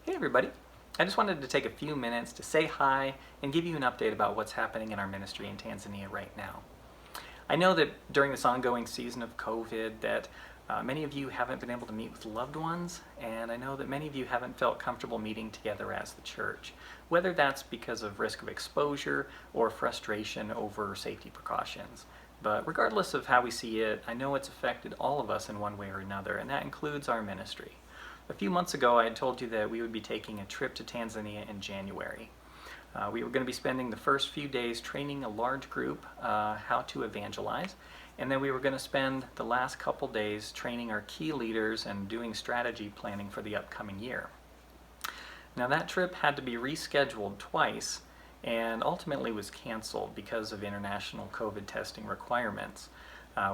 Hey everybody. I just wanted to take a few minutes to say hi and give you an update about what's happening in our ministry in Tanzania right now. I know that during this ongoing season of COVID that many of you haven't been able to meet with loved ones, and I know that many of you haven't felt comfortable meeting together as the church, whether that's because of risk of exposure or frustration over safety precautions. But regardless of how we see it, I know it's affected all of us in one way or another, and that includes our ministry. A few months ago, I had told you that we would be taking a trip to Tanzania in January. We were going to be spending the first few days training a large group how to evangelize, and then we were going to spend the last couple days training our key leaders and doing strategy planning for the upcoming year. Now that trip had to be rescheduled twice and ultimately was canceled because of international COVID testing requirements.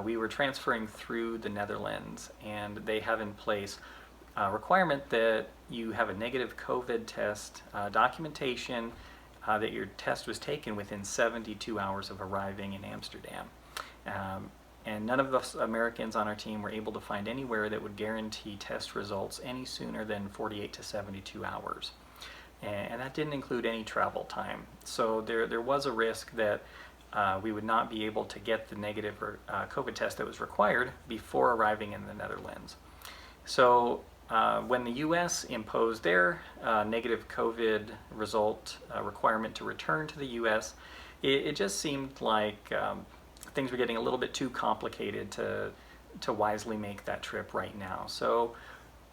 We were transferring through the Netherlands, and they have in place requirement that you have a negative COVID test documentation that your test was taken within 72 hours of arriving in Amsterdam. And none of us Americans on our team were able to find anywhere that would guarantee test results any sooner than 48 to 72 hours. And that didn't include any travel time. So there was a risk that we would not be able to get the negative COVID test that was required before arriving in the Netherlands. So when the U.S. imposed their negative COVID result requirement to return to the U.S., it just seemed like things were getting a little bit too complicated to wisely make that trip right now. So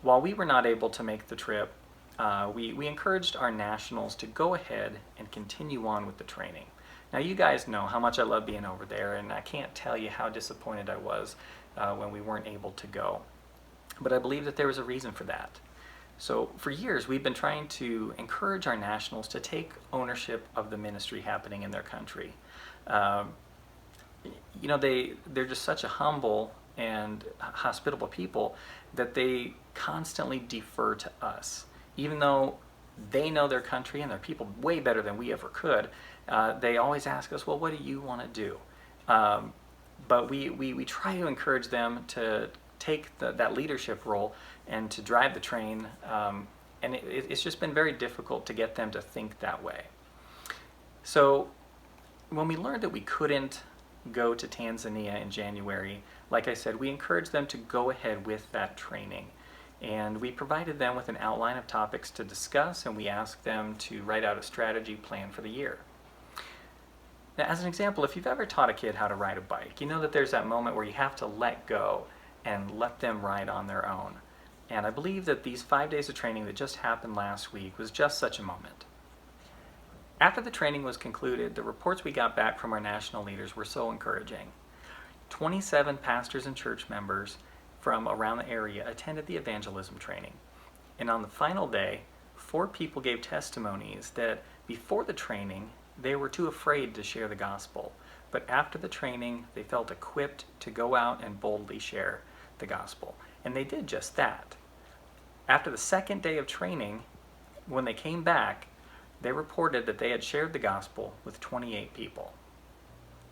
while we were not able to make the trip, we encouraged our nationals to go ahead and continue on with the training. Now you guys know how much I love being over there, and I can't tell you how disappointed I was when we weren't able to go. But I believe that there was a reason for that. So for years, we've been trying to encourage our nationals to take ownership of the ministry happening in their country. They're just such a humble and hospitable people that they constantly defer to us. Even though they know their country and their people way better than we ever could, they always ask us, well, what do you want to do? But we try to encourage them to take that leadership role and to drive the train, and it's just been very difficult to get them to think that way. So when we learned that we couldn't go to Tanzania in January, like I said, we encouraged them to go ahead with that training, and we provided them with an outline of topics to discuss, and we asked them to write out a strategy plan for the year. Now, as an example, if you've ever taught a kid how to ride a bike, you know that there's that moment where you have to let go and let them ride on their own. And I believe that these 5 days of training that just happened last week was just such a moment. After the training was concluded, the reports we got back from our national leaders were so encouraging. 27 pastors and church members from around the area attended the evangelism training. And on the final day, 4 people gave testimonies that before the training, they were too afraid to share the gospel. But after the training, they felt equipped to go out and boldly share the gospel. And they did just that. After the second day of training, when they came back, they reported that they had shared the gospel with 28 people.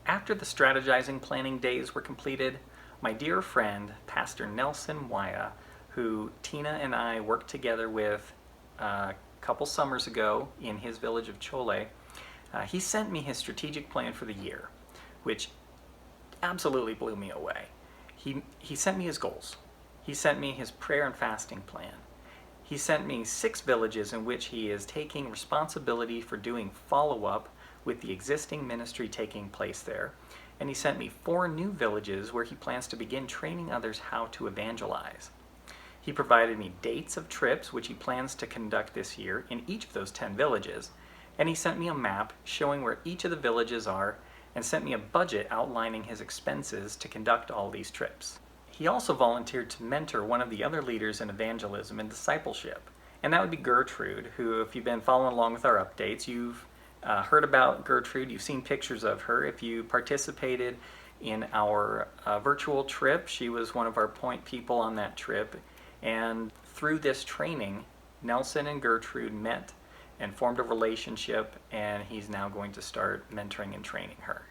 After the strategizing planning days were completed, my dear friend, Pastor Nelson Waya, who Tina and I worked together with a couple summers ago in his village of Chole, he sent me his strategic plan for the year, which absolutely blew me away. He sent me his goals. He sent me his prayer and fasting plan. He sent me 6 villages in which he is taking responsibility for doing follow-up with the existing ministry taking place there. And he sent me 4 new villages where he plans to begin training others how to evangelize. He provided me dates of trips which he plans to conduct this year in each of those 10 villages. And he sent me a map showing where each of the villages are, and sent me a budget outlining his expenses to conduct all these trips. He also volunteered to mentor one of the other leaders in evangelism and discipleship, and that would be Gertrude, who, if you've been following along with our updates, you've heard about Gertrude, you've seen pictures of her. If you participated in our virtual trip, she was one of our point people on that trip, and through this training, Nelson and Gertrude met and formed a relationship, and he's now going to start mentoring and training her.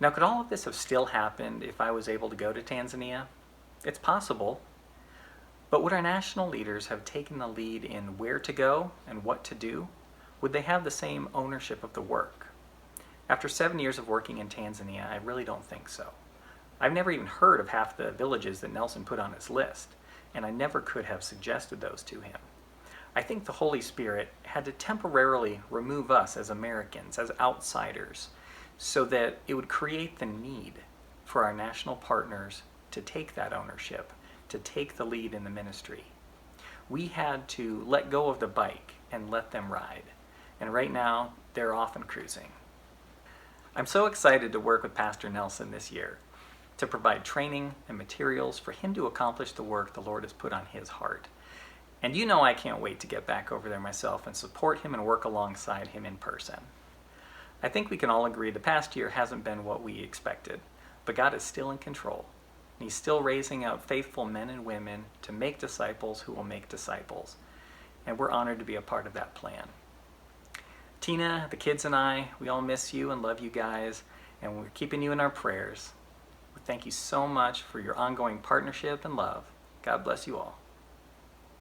Now, could all of this have still happened if I was able to go to Tanzania? It's possible, But would our national leaders have taken the lead in where to go and what to do? Would they have the same ownership of the work? After 7 years of working in Tanzania, I really don't think so. I've never even heard of half the villages that Nelson put on his list, and I never could have suggested those to him. I think the Holy Spirit had to temporarily remove us as Americans, as outsiders, so that it would create the need for our national partners to take that ownership, to take the lead in the ministry. We had to let go of the bike and let them ride. And right now, they're off and cruising. I'm so excited to work with Pastor Nelson this year, to provide training and materials for him to accomplish the work the Lord has put on his heart. And you know I can't wait to get back over there myself and support him and work alongside him in person. I think we can all agree the past year hasn't been what we expected, but God is still in control. And He's still raising up faithful men and women to make disciples who will make disciples. And we're honored to be a part of that plan. Tina, the kids, and I, we all miss you and love you guys, and we're keeping you in our prayers. Thank you so much for your ongoing partnership and love. God bless you all.